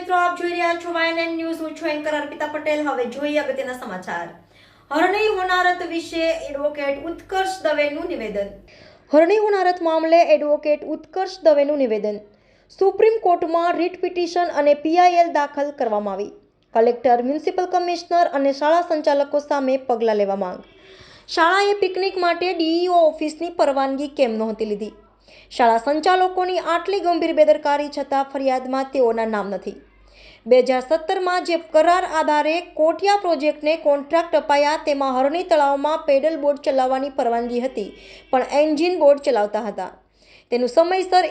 મિત્રો, આપ જોઈ રહ્યા છો YNN ન્યૂઝ. હું છું એન્કર અર્પિતા પટેલ. હવે જોઈએ અગત્યના સમાચાર. હરણી હોનારત વિશે એડવોકેટ ઉત્કર્ષ દવેનું નિવેદન. હરણી હોનારત મામલે એડવોકેટ ઉત્કર્ષ દવેનું નિવેદન. સુપ્રીમ કોર્ટમાં રીટ પિટિશન અને PIL દાખલ કરવામાં આવી. કલેક્ટર, મ્યુનિસિપલ કમિશનર અને શાળા સંચાલકો સામે પગલાં લેવા માંગ. શાળાએ પિકનિક માટે DEO ઓફિસની પરવાનગી કેમ નહોતી લીધી? શાળા સંચાલકોની આટલી ગંભીર બેદરકારી છતાં ફરિયાદમાં તેઓના નામ નથી. 2017માં જે કરાર આધારે કોટિયા પ્રોજેક્ટને કોન્ટ્રાક્ટ અપાયા તેમાં હરણી તળાવમાં પેડલ બોટ ચલાવવાની પરવાનગી હતી, પણ એન્જિન બોટ ચલાવતા હતા. તેનું સમયસર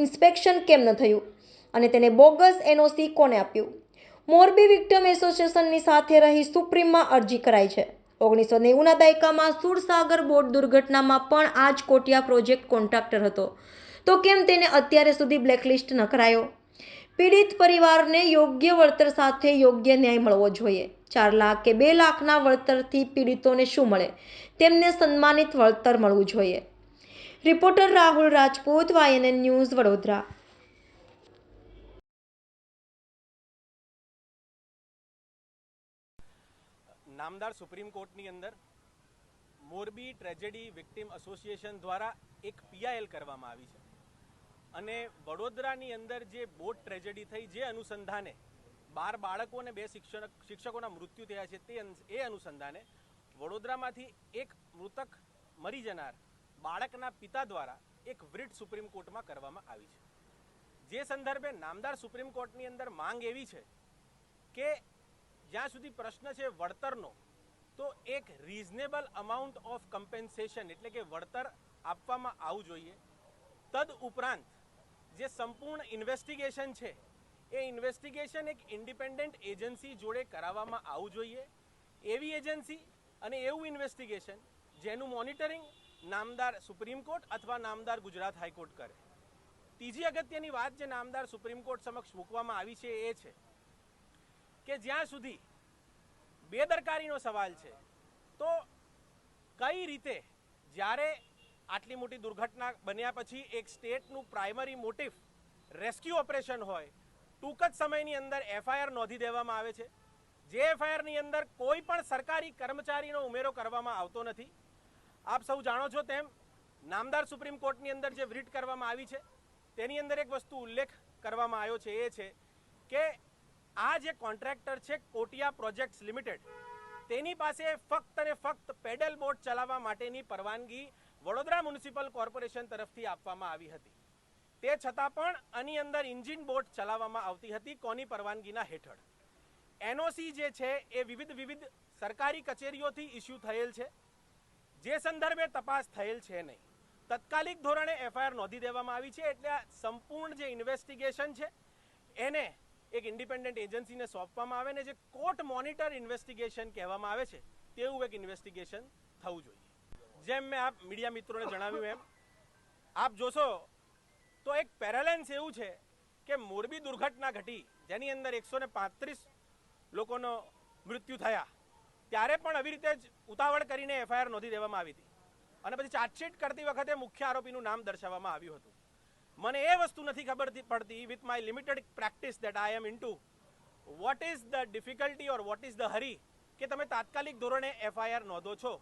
ઇન્સ્પેક્શન કેમ ન થયું અને તેને બોગસ NOC કોને આપ્યું? મોરબી વિક્ટિમ એસોસિએશનની સાથે રહી સુપ્રીમમાં અરજી કરાઈ છે. 1990ના દાયકામાં સુરસાગર બોટ દુર્ઘટનામાં પણ આ જ કોટિયા પ્રોજેક્ટ કોન્ટ્રાક્ટર હતો, તો કેમ તેને અત્યારે સુધી બ્લેકલિસ્ટ ન કરાયો? પીડિત પરિવારને યોગ્ય વળતર સાથે યોગ્ય ન્યાય મળવો જોઈએ. 4 લાખ કે 2 લાખના વળતરથી પીડિતોને શું મળે? તેમને સન્માનિત વળતર મળવું જોઈએ. Reporter Rahul Rajput, YNN news, Vadodara. નામદાર સુપ્રીમ કોર્ટની અંદર મોરબી ટ્રેજેડી વિક્ટિમ એસોસિએશન દ્વારા એક PIL કરવામાં આવી છે અને વડોદરાની અંદર જે બોટ ટ્રેજેડી થઈ, જે અનુસંધાને 12 બાળકો અને 2 શિક્ષકોના મૃત્યુ થયા છે, એ અનુસંધાને વડોદરામાંથી એક મૃતક મરી જનાર બાળકના પિતા દ્વારા એક વૃત સુપ્રીમ કોર્ટમાં કરવામાં આવી છે. જે સંદર્ભે નામદાર સુપ્રીમ કોર્ટની અંદર માંગ એવી છે કે જ્યાં સુધી પ્રશ્ન છે વળતરનો, તો એક રીઝનેબલ અમાઉન્ટ ઓફ કમ્પેન્સેશન એટલે કે વળતર આપવામાં આવવું જોઈએ. તદ ઉપરાંત જે સંપૂર્ણ ઇન્વેસ્ટિગેશન છે એ ઇન્વેસ્ટિગેશન એક ઇન્ડિપેન્ડન્ટ એજન્સી જોડે કરાવવામાં આવવું જોઈએ. એવી એજન્સી અને એવું ઇન્વેસ્ટિગેશન જેનું મોનિટરિંગ નામદાર સુપ્રીમ કોર્ટ અથવા નામદાર ગુજરાત હાઈકોર્ટ કરે. ત્રીજી અગત્યની વાત જે નામદાર સુપ્રીમ કોર્ટ સમક્ષ મૂકવામાં આવી છે એ છે કે જ્યાં સુધી બેદરકારીનો સવાલ છે, તો કઈ રીતે જ્યારે આટલી મોટી દુર્ઘટના બન્યા પછી એક સ્ટેટનું પ્રાઇમરી મોટિવ રેસ્ક્યુ ઓપરેશન હોય, ટૂંક જ સમયની અંદર FIR નોંધી દેવામાં આવે છે. જે FIRની અંદર કોઈ પણ સરકારી કર્મચારીનો ઉમેરો કરવામાં આવતો નથી. આપ સૌ જાણો છો તેમ નામદાર સુપ્રીમ કોર્ટની અંદર જે વૃત કરવામાં આવી છે તેની અંદર એક વસ્તુ ઉલ્લેખ કરવામાં આવ્યો છે, એ છે કે આ જે કોન્ટ્રાક્ટર છે કોટિયા પ્રોજેક્ટ્સ લિમિટેડ, તેની પાસે ફક્ત અને ફક્ત પેડલ બોટ ચલાવવા માટેની પરવાનગી વડોદરા મ્યુનિસિપલ કોર્પોરેશન તરફથી આપવામાં આવી હતી. તે છતાં પણ આની અંદર એન્જિન બોટ ચલાવવામાં આવતી હતી. કોની પરવાનગીના હેઠળ? NOC જે છે એ વિવિધ સરકારી કચેરીઓથી ઇસ્યુ થયેલ છે, જે સંદર્ભે તપાસ થયેલ છે નહીં. તત્કાલિક ધોરણે FIR નોંધી દેવામાં આવી છે. એટલે આ સંપૂર્ણ જે ઇન્વેસ્ટિગેશન છે એને એક ઇન્ડિપેન્ડન્ટ એજન્સીને સોંપવામાં આવે ને જે કોર્ટ મોનિટર ઇન્વેસ્ટિગેશન કહેવામાં આવે છે તેવું એક ઇન્વેસ્ટિગેશન થવું જોઈએ. જેમ મેં આપ મીડિયા મિત્રોને જણાવ્યું એમ આપ જોશો તો એક પેરેલેન્સ એવું છે કે મોરબી દુર્ઘટના ઘટી જેની અંદર 135 લોકોનો મૃત્યુ થયા, ત્યારે પણ આવી રીતે જ ઉતાવળ કરીને FIR નોંધી દેવામાં આવી હતી અને પછી ચાર્જશીટ કરતી વખતે મુખ્ય આરોપીનું નામ દર્શાવવામાં આવ્યું હતું. મને એ વસ્તુ નથી ખબર પડતી, with my limited practice that I am into, what is the difficulty or what is the hurry કે તમે તાત્કાલિક ધોરણે FIR નોંધો છો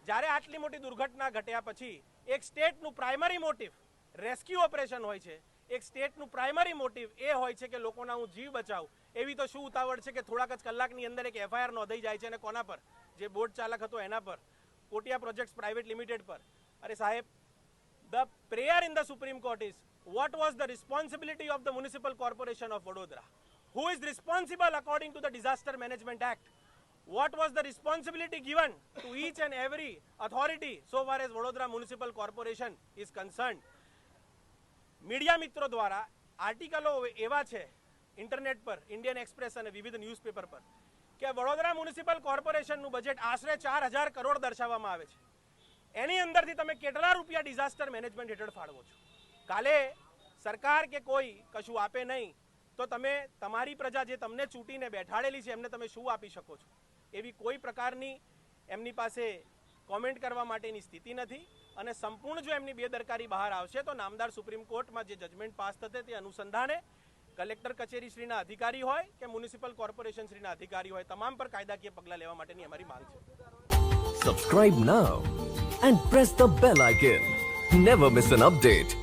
જ્યારે આટલી મોટી દુર્ઘટના ઘટ્યા પછી એક સ્ટેટનું પ્રાઇમરી મોટિવ રેસ્ક્યુ ઓપરેશન હોય છે. એક સ્ટેટનું પ્રાઇમરી મોટિવ એ હોય છે કે લોકોના હું જીવ બચાવું. એવી તો શું ઉતાવળ છે કે થોડાક જ કલાકની અંદર એક FIR નોંધાઈ જાય છે અને કોના પર? જે બોટ ચાલક હતો એના પર, કોટિયા પ્રોજેક્ટ્સ પ્રાઇવેટ લિમિટેડ પર. અરે સાહેબ, the prayer in the supreme court is what was the responsibility of the Municipal Corporation of Vadodara? Who is responsible according to the Disaster Management Act? What was the responsibility given to each and every authority so far as Vadodara Municipal Corporation is concerned? Media મિત્રો દ્વારા આર્ટિકલો એવા છે internet પર, Indian express અને વિવિધ newspaper પર, કે Vadodara municipal કોર્પોરેશનનું budget આશરે 4000 કરોડ દર્શાવવામાં આવે છે. એની અંદરથી તમે કેટલા રૂપિયા ડિઝાસ્ટર મેનેજમેન્ટ હેઠળ ફાળવો છો? કાલે સરકાર કે કોઈ કશું આપે નહીં તો તમે તમારી પ્રજા જે તમને ચૂંટીને બેઠાડેલી છે એમને તમે શું આપી શકો છો? એવી કોઈ પ્રકારની એમની પાસે કોમેન્ટ કરવા માટેની સ્થિતિ નથી અને સંપૂર્ણ જો એમની બેદરકારી બહાર આવશે તો નામદાર સુપ્રીમ કોર્ટમાં જે જજમેન્ટ પાસ થશે તે અનુસંધાને કલેક્ટર કચેરી શ્રીના અધિકારી હોય કે મ્યુનિસિપલ કોર્પોરેશન શ્રીના અધિકારી હોય, તમામ પર કાયદાકીય પગલાં લેવા માટેની અમારી માંગ છે. Subscribe now and press the bell icon. Never miss an update.